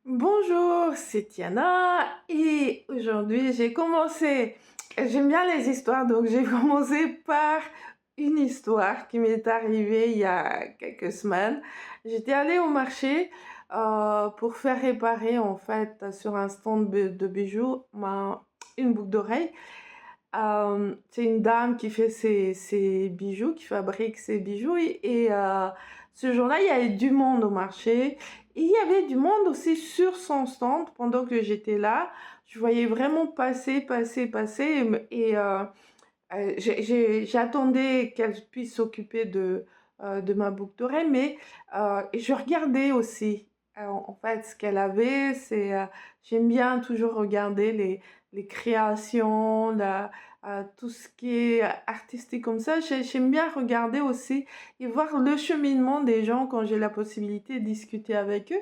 Bonjour, c'est Tiana et aujourd'hui j'aime bien les histoires, donc j'ai commencé par une histoire qui m'est arrivée il y a quelques semaines. J'étais allée au marché pour faire réparer en fait sur un stand de bijoux une boucle d'oreille. C'est une dame qui fait ses bijoux, qui fabrique ses bijoux. Ce jour-là, il y avait du monde au marché. Et il y avait du monde aussi sur son stand pendant que j'étais là. Je voyais vraiment passer, passer, passer. J'attendais qu'elle puisse s'occuper de ma boucle d'oreille, mais je regardais aussi. En fait, ce qu'elle avait, j'aime bien toujours regarder les créations, tout ce qui est artistique comme ça. J'aime bien regarder aussi et voir le cheminement des gens quand j'ai la possibilité de discuter avec eux.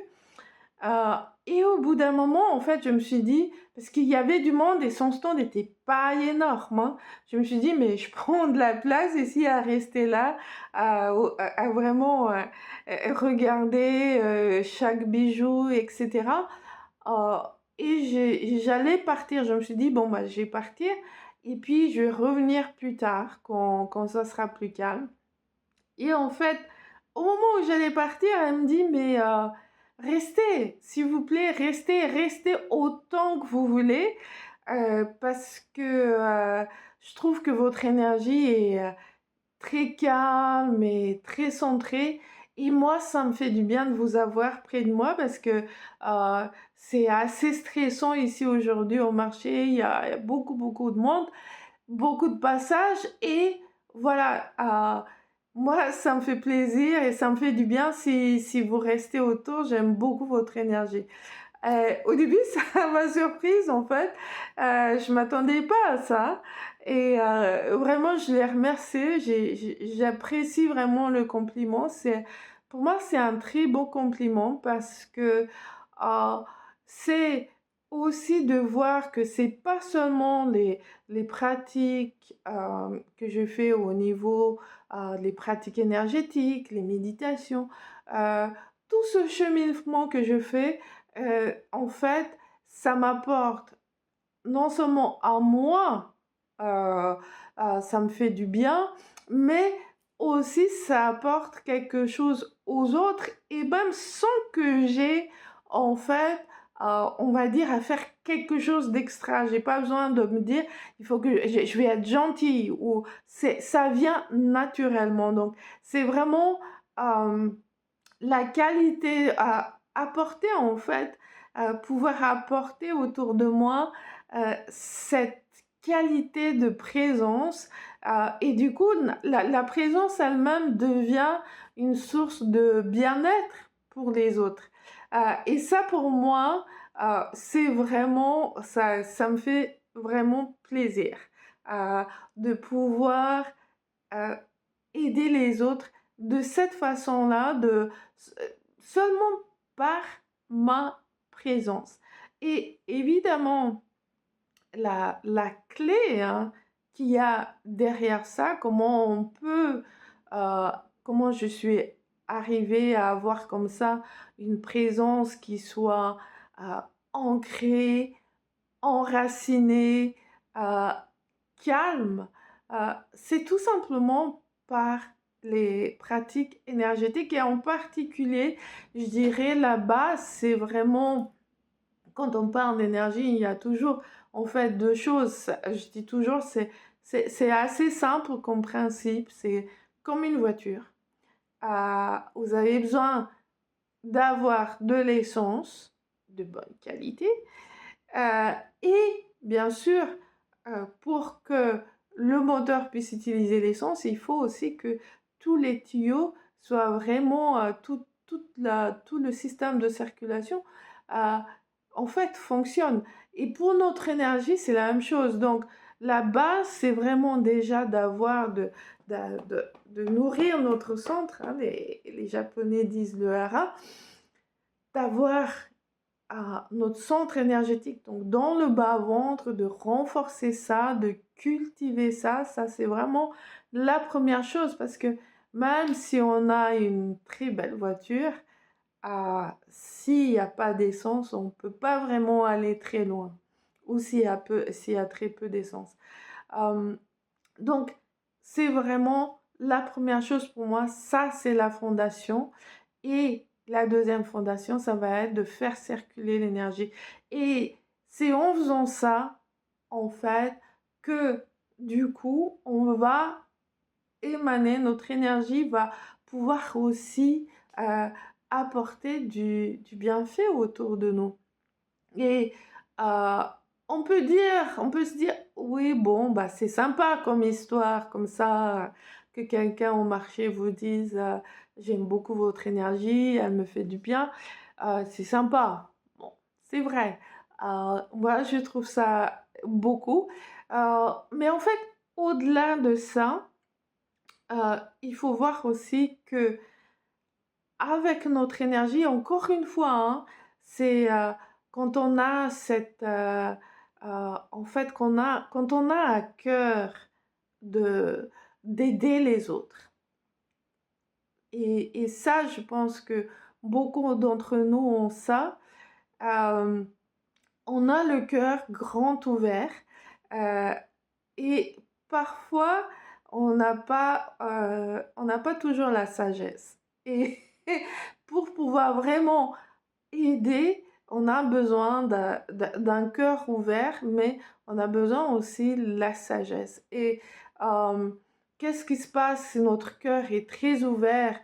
Euh, et au bout d'un moment, en fait, je me suis dit, parce qu'il y avait du monde et son stand n'était pas énorme, hein, je me suis dit, mais je prends de la place ici à rester là, à vraiment regarder chaque bijou, etc. Euh, J'allais partir, je me suis dit, bon, bah, je vais partir et puis je vais revenir plus tard quand ça sera plus calme. Et en fait, au moment où j'allais partir, elle me dit, mais restez, s'il vous plaît, restez, restez autant que vous voulez, parce que je trouve que votre énergie est très calme et très centrée. Et moi, ça me fait du bien de vous avoir près de moi parce que c'est assez stressant ici aujourd'hui au marché. Il y a beaucoup, beaucoup de monde, beaucoup de passages et voilà. Moi, ça me fait plaisir et ça me fait du bien si vous restez autour. J'aime beaucoup votre énergie. Au début, ça m'a surprise en fait. Je m'attendais pas à ça. Et vraiment, je l'ai remercié. J'apprécie vraiment le compliment. Pour moi, c'est un très beau compliment parce que euh, c'est aussi de voir que c'est pas seulement les pratiques que je fais au niveau des pratiques énergétiques, les méditations, euh, tout ce cheminement que je fais en fait, ça m'apporte non seulement à moi, euh, ça me fait du bien, mais aussi ça apporte quelque chose aux autres et même sans que j'ai en fait, on va dire, à faire quelque chose d'extra. J'ai pas besoin de me dire, il faut que je vais être gentille ou ça vient naturellement. Donc, c'est vraiment euh, la qualité à apporter en fait, pouvoir apporter autour de moi cette qualité de présence et du coup la présence elle-même devient une source de bien-être pour les autres. Et ça pour moi, c'est vraiment, ça me fait vraiment plaisir euh, de pouvoir euh, aider les autres de cette façon-là, seulement par ma présence. Et évidemment, la clé hein, qu'il y a derrière ça, euh, comment je suis arrivée à avoir comme ça une présence qui soit euh, ancrée, enracinée, euh, calme, c'est tout simplement par les pratiques énergétiques et en particulier, je dirais la base, c'est vraiment, quand on parle d'énergie, il y a toujours en fait deux choses. Je dis toujours, c'est assez simple comme principe, c'est comme une voiture. Vous avez besoin d'avoir de l'essence de bonne qualité euh, et bien sûr, pour que le moteur puisse utiliser l'essence, il faut aussi que tous les tuyaux soient vraiment, tout le système de circulation, euh, en fait, fonctionne. Et pour notre énergie, c'est la même chose. Donc, la base, c'est vraiment déjà de nourrir notre centre. Hein, les Japonais disent le hara, d'avoir à notre centre énergétique, donc dans le bas-ventre, de renforcer ça, de cultiver ça. Ça, c'est vraiment la première chose parce que même si on a une très belle voiture, s'il n'y a pas d'essence, on ne peut pas vraiment aller très loin. Ou s'il y a très peu d'essence. Euh, donc, c'est vraiment la première chose pour moi. Ça, c'est la fondation. Et la deuxième fondation, ça va être de faire circuler l'énergie. Et c'est en faisant ça, en fait, que du coup, on va émaner, notre énergie va pouvoir aussi euh, apporter du bienfait autour de nous. Et euh, on peut se dire, oui, bon, bah, c'est sympa comme histoire, comme ça, que quelqu'un au marché vous dise, j'aime beaucoup votre énergie, elle me fait du bien. C'est sympa. Bon, c'est vrai. Moi, je trouve ça beaucoup. Mais en fait, au-delà de ça, il faut voir aussi que avec notre énergie, encore une fois, hein, c'est quand on a en fait, quand on a à cœur de d'aider les autres. Et ça, je pense que beaucoup d'entre nous ont ça. Euh, on a le cœur grand ouvert euh, et parfois on n'a pas toujours la sagesse. Et pour pouvoir vraiment aider, on a besoin d'un cœur ouvert, mais on a besoin aussi de la sagesse. Et euh, qu'est-ce qui se passe si notre cœur est très ouvert,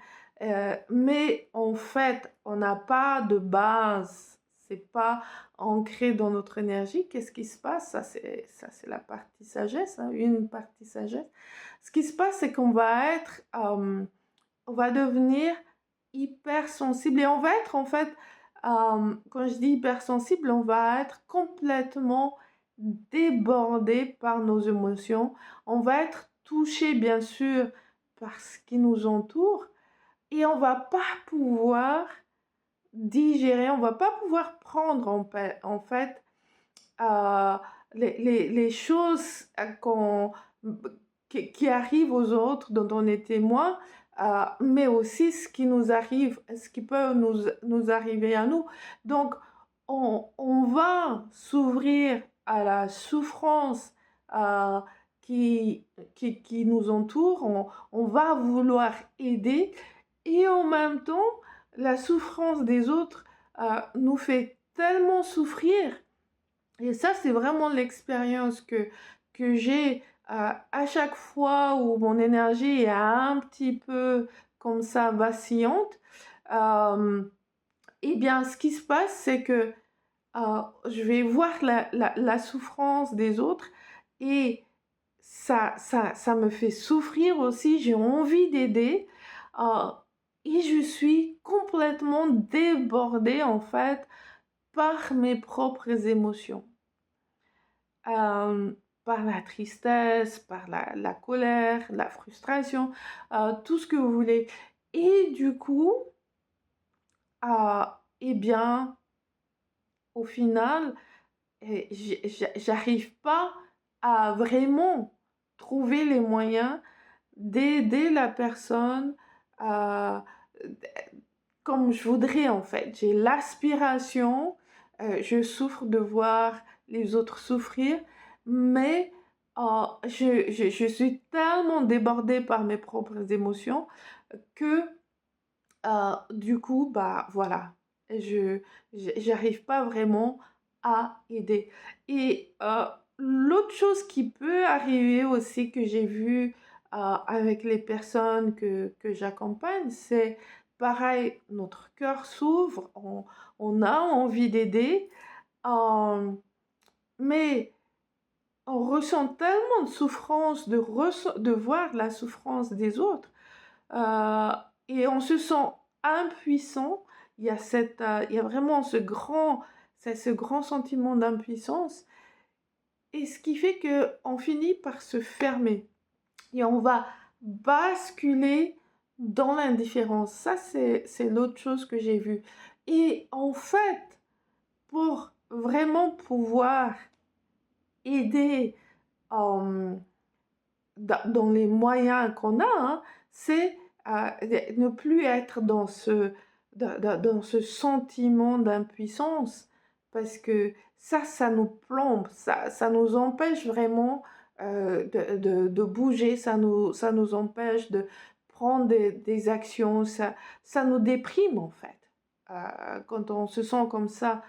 mais en fait, on n'a pas de base, c'est pas ancré dans notre énergie? Qu'est-ce qui se passe? Ça, c'est la partie sagesse, hein, une partie sagesse. Ce qui se passe, c'est qu'on va on va devenir hypersensible et on va être en fait, quand je dis hypersensible, on va être complètement débordé par nos émotions. On va être touché bien sûr par ce qui nous entoure et on va pas pouvoir digérer, on va pas pouvoir prendre en fait euh, les choses qui arrivent aux autres, dont on est témoin, mais aussi ce qui nous arrive, ce qui peut nous arriver à nous. Donc, on va s'ouvrir à la souffrance euh, qui, qui nous entoure, on va vouloir aider, et en même temps, la souffrance des autres nous fait tellement souffrir et ça, c'est vraiment l'expérience que j'ai à chaque fois où mon énergie est un petit peu comme ça vacillante. Euh, eh bien, ce qui se passe, c'est que je vais voir la souffrance des autres et ça me fait souffrir aussi. J'ai envie d'aider euh, et je suis complètement débordée en fait par mes propres émotions. euh, par la tristesse, par la colère, la frustration, tout ce que vous voulez. Et du coup, euh, eh bien, au final, j'arrive pas à vraiment trouver les moyens d'aider la personne euh, comme je voudrais en fait. J'ai l'aspiration, je souffre de voir les autres souffrir, mais je suis tellement débordée par mes propres émotions que du coup, bah voilà, j'arrive pas vraiment à aider. Et l'autre chose qui peut arriver aussi que j'ai vu avec les personnes que j'accompagne, c'est pareil, notre cœur s'ouvre, on a envie d'aider, euh, mais on ressent tellement de souffrance de voir la souffrance des autres euh, et on se sent impuissant. Il y a vraiment ce grand sentiment d'impuissance. Et ce qui fait qu'on finit par se fermer. Et on va basculer dans l'indifférence. Ça, c'est l'autre chose que j'ai vue. Et en fait, pour vraiment pouvoir aider euh, dans les moyens qu'on a, hein, c'est ne plus être dans ce sentiment d'impuissance, parce que ça nous plombe, ça nous empêche vraiment de bouger, ça nous empêche de prendre des actions, ça nous déprime en fait. Quand on se sent comme ça,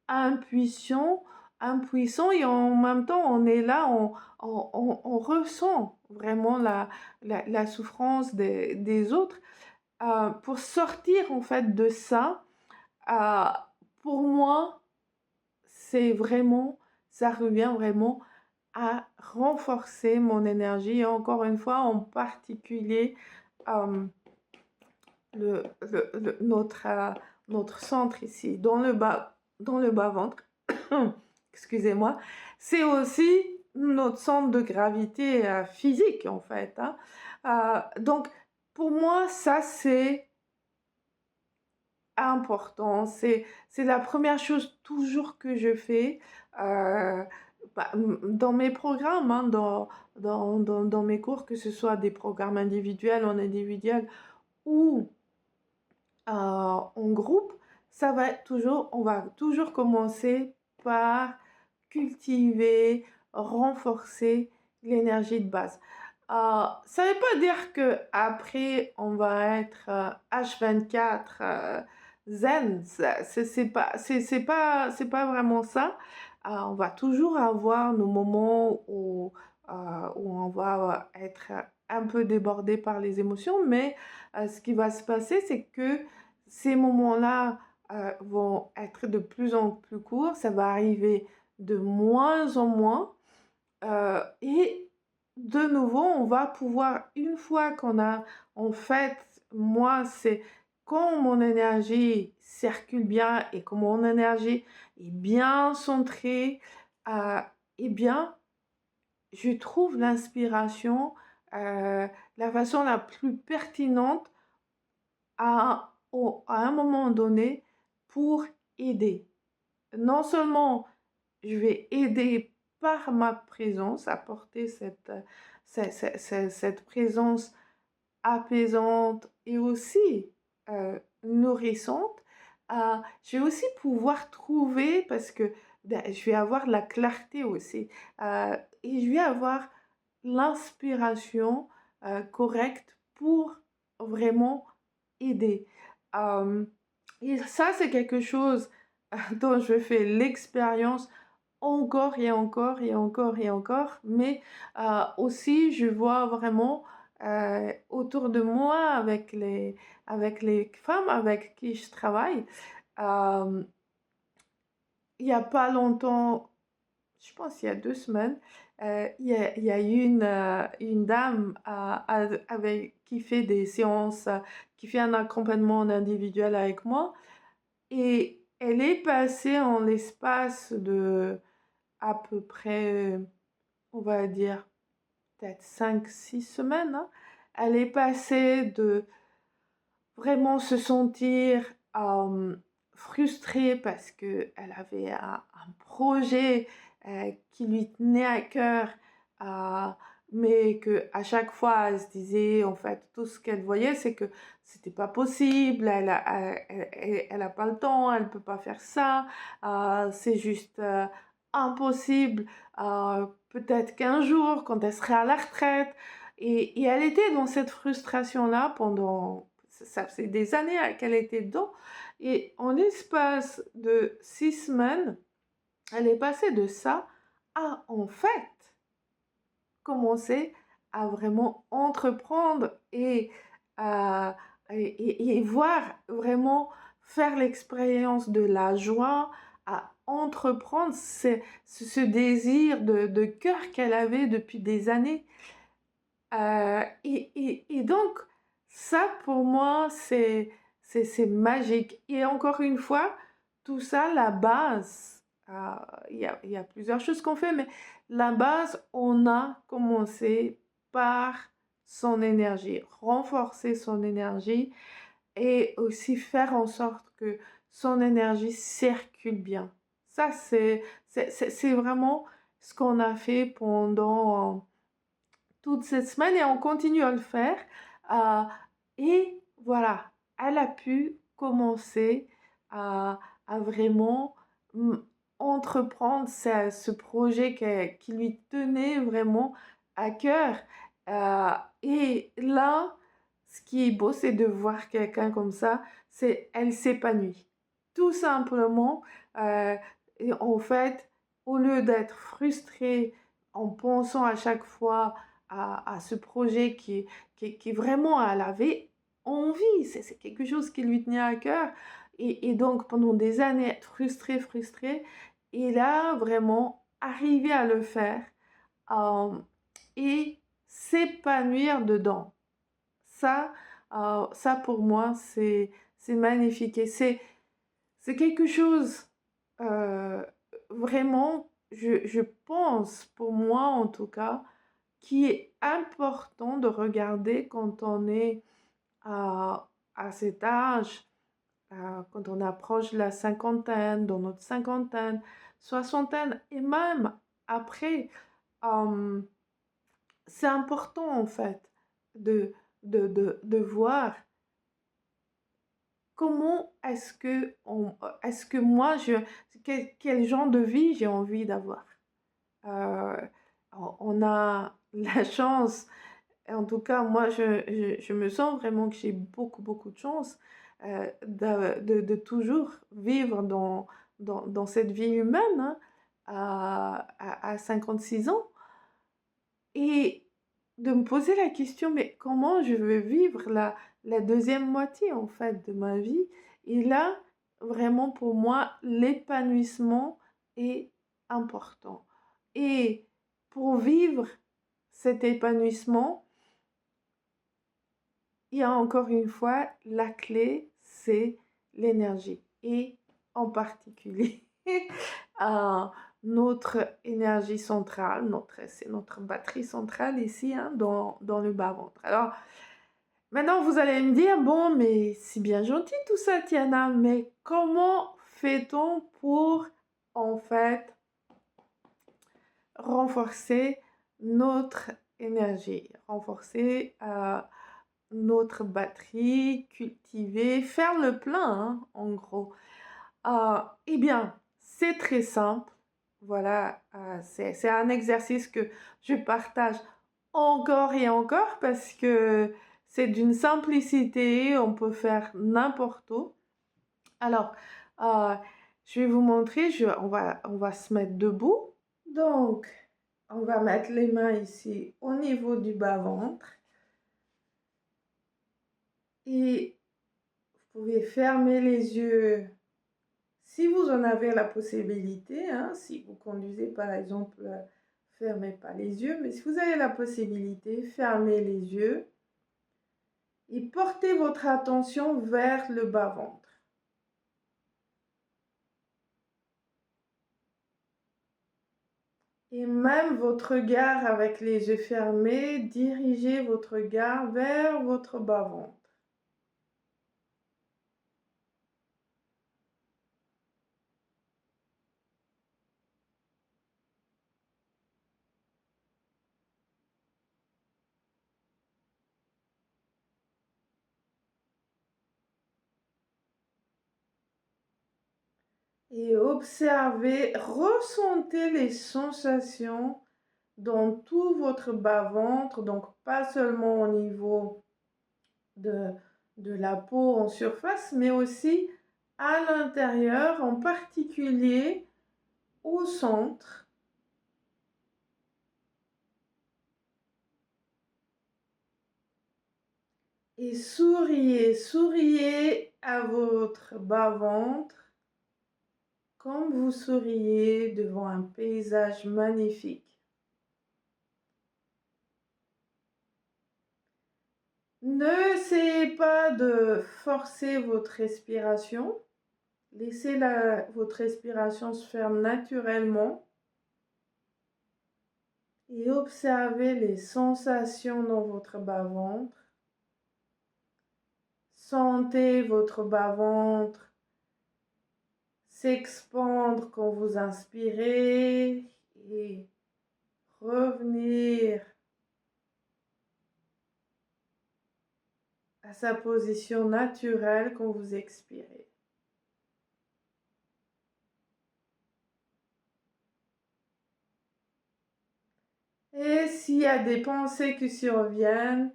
impuissant, impuissant, et en même temps on est là, on ressent vraiment la souffrance des autres. Pour sortir en fait de ça, euh, pour moi, c'est vraiment, ça revient vraiment à renforcer mon énergie. Et encore une fois, en particulier, euh, notre centre ici, dans le bas-ventre, excusez-moi, c'est aussi notre centre de gravité physique en fait, hein. Donc, pour moi, ça c'est important. C'est la première chose toujours que je fais dans mes programmes, hein, dans mes cours, que ce soit des programmes individuels, en individuel ou en groupe. On va toujours commencer par cultiver, renforcer l'énergie de base. Ça ne veut pas dire que après on va être H24 zen. C'est pas vraiment ça. On va toujours avoir nos moments où on va être un peu débordé par les émotions, mais ce qui va se passer, c'est que ces moments-là vont être de plus en plus courts. Ça va arriver de moins en moins. Et de nouveau, on va pouvoir, une fois qu'on a, en fait, moi, c'est quand mon énergie circule bien et que mon énergie est bien centrée, eh bien, je trouve l'inspiration, la façon la plus pertinente à un moment donné pour aider. Non seulement je vais aider par ma présence, apporter cette présence apaisante et aussi nourrissante. Je vais aussi pouvoir trouver, parce que je vais avoir la clarté aussi, et je vais avoir l'inspiration correcte pour vraiment aider. Euh, et ça, c'est quelque chose dont je fais l'expérience encore et encore et encore et encore, mais aussi je vois vraiment autour de moi avec les femmes avec qui je travaille. euh, il n'y a pas longtemps, je pense il y a 2 semaines, il y a une dame qui fait des séances, qui fait un accompagnement en individuel avec moi, et elle est passée en l'espace de à peu près, on va dire, peut-être 5 6 semaines, hein. Elle est passée de vraiment se sentir frustrée parce qu'elle avait un projet qui lui tenait à cœur, euh, mais qu'à chaque fois, elle se disait, en fait, tout ce qu'elle voyait, c'est que c'était pas possible, elle a pas le temps, elle peut pas faire ça, c'est juste impossible, peut-être qu'un jour, quand elle serait à la retraite, et elle était dans cette frustration-là pendant, ça faisait des années qu'elle était dedans. Et en l'espace de 6 semaines, elle est passée de ça à, en fait, commencer à vraiment entreprendre euh, et voir vraiment faire l'expérience de la joie, à entreprendre ce désir de cœur qu'elle avait depuis des années. Et donc, ça, pour moi, c'est magique. Et encore une fois, tout ça, la base, il y a plusieurs choses qu'on fait, mais la base, on a commencé par son énergie, renforcer son énergie et aussi faire en sorte que son énergie circule bien. Ça, c'est vraiment ce qu'on a fait pendant toute cette semaine et on continue à le faire. Euh, et voilà, elle a pu commencer à vraiment mm, entreprendre ce projet qui lui tenait vraiment à cœur. Euh, et là, ce qui est beau, c'est de voir quelqu'un comme ça, c'est elle s'épanouit. Tout simplement, euh, et en fait, au lieu d'être frustrée en pensant à chaque fois à ce projet qui vraiment elle avait envie, c'est quelque chose qui lui tenait à cœur. Et donc pendant des années, être frustrée, frustrée, et là vraiment arriver à le faire euh, et s'épanouir dedans. Ça, ça pour moi, c'est magnifique. Et c'est quelque chose euh, vraiment, je pense, pour moi en tout cas, qui est important de regarder quand on est à cet âge, quand on approche la cinquantaine, dans notre cinquantaine, soixantaine, et même après. Euh, c'est important en fait de, de voir comment est-ce que moi, quel genre de vie j'ai envie d'avoir. Euh, on a la chance, en tout cas moi je me sens vraiment que j'ai beaucoup beaucoup de chance de toujours vivre dans cette vie humaine hein, à 56 ans. Et de me poser la question, mais comment je veux vivre la deuxième moitié en fait de ma vie? Et là, vraiment pour moi, l'épanouissement est important. Et pour vivre cet épanouissement, il y a encore une fois, la clé, c'est l'énergie. Et en particulier, euh, notre énergie centrale, c'est notre batterie centrale ici, hein, dans le bas-ventre. Alors, maintenant, vous allez me dire, bon, mais c'est bien gentil tout ça, Tiana, mais comment fait-on pour, en fait, renforcer notre énergie, renforcer notre batterie, cultiver, faire le plein, hein, en gros. Eh bien, c'est très simple. Voilà, c'est un exercice que je partage encore et encore parce que c'est d'une simplicité, on peut faire n'importe où. Alors, euh, je vais vous montrer, on va se mettre debout. Donc, on va mettre les mains ici au niveau du bas-ventre. Et vous pouvez fermer les yeux si vous en avez la possibilité. Hein, si vous conduisez par exemple, fermez pas les yeux. Mais si vous avez la possibilité, fermez les yeux et portez votre attention vers le bas-ventre. Et même votre regard avec les yeux fermés, dirigez votre regard vers votre bas-ventre. Et observez, ressentez les sensations dans tout votre bas-ventre, donc pas seulement au niveau de, de la peau en surface, mais aussi à l'intérieur, en particulier au centre. Et souriez, souriez à votre bas-ventre comme vous souriez devant un paysage magnifique. N'essayez pas de forcer votre respiration. Laissez votre respiration se faire naturellement et observez les sensations dans votre bas-ventre. Sentez votre bas-ventre s'expandre quand vous inspirez et revenir à sa position naturelle quand vous expirez. Et s'il y a des pensées qui surviennent,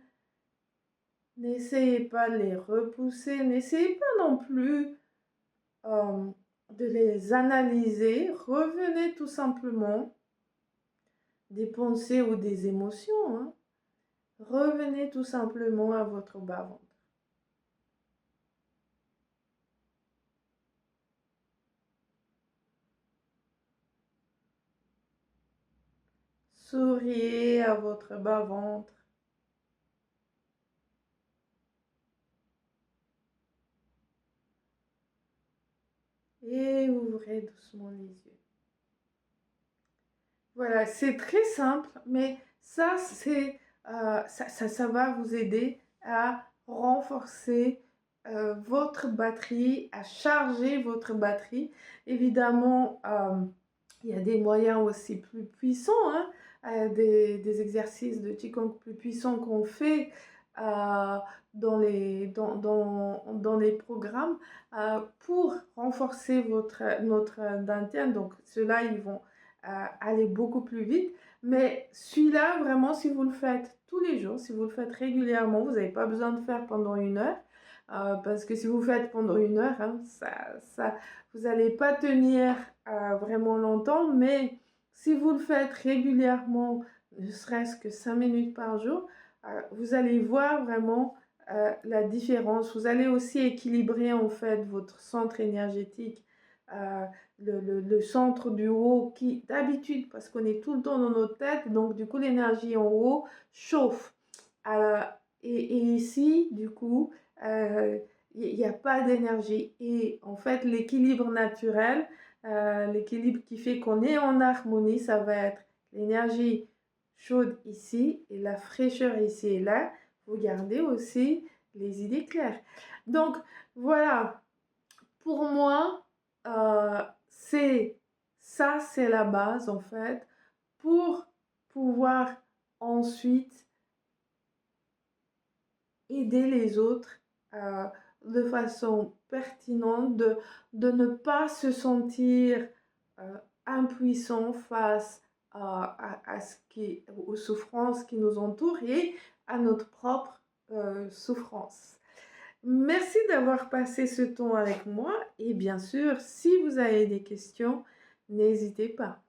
n'essayez pas de les repousser, n'essayez pas non plus de les analyser. Revenez tout simplement des pensées ou des émotions, hein. Revenez tout simplement à votre bas-ventre. Souriez à votre bas-ventre. Et ouvrez doucement les yeux. Voilà, c'est très simple, mais ça va vous aider à renforcer votre batterie, à charger votre batterie. Évidemment, il y a des moyens aussi plus puissants, hein, des exercices de Qigong plus puissants qu'on fait dans dans les programmes pour renforcer notre dentelle. Donc, ceux-là, ils vont aller beaucoup plus vite. Mais celui-là, vraiment, si vous le faites tous les jours, si vous le faites régulièrement, vous n'avez pas besoin de faire pendant 1 heure. Parce que si vous faites pendant 1 heure, hein, vous n'allez pas tenir vraiment longtemps. Mais si vous le faites régulièrement, ne serait-ce que 5 minutes par jour, vous allez voir vraiment la différence. Vous allez aussi équilibrer en fait votre centre énergétique. Euh, le centre du haut qui, d'habitude, parce qu'on est tout le temps dans notre tête, donc du coup l'énergie en haut chauffe. Euh, et ici, du coup, il n'y a pas d'énergie. Et en fait, l'équilibre naturel, l'équilibre qui fait qu'on est en harmonie, ça va être l'énergie chaude ici et la fraîcheur ici et là. Vous gardez aussi les idées claires. Donc, voilà, pour moi, c'est ça, c'est la base en fait pour pouvoir ensuite aider les autres de façon pertinente, de ne pas se sentir impuissant face aux souffrances qui nous entourent et à notre propre souffrance. Merci d'avoir passé ce temps avec moi et bien sûr, si vous avez des questions, n'hésitez pas.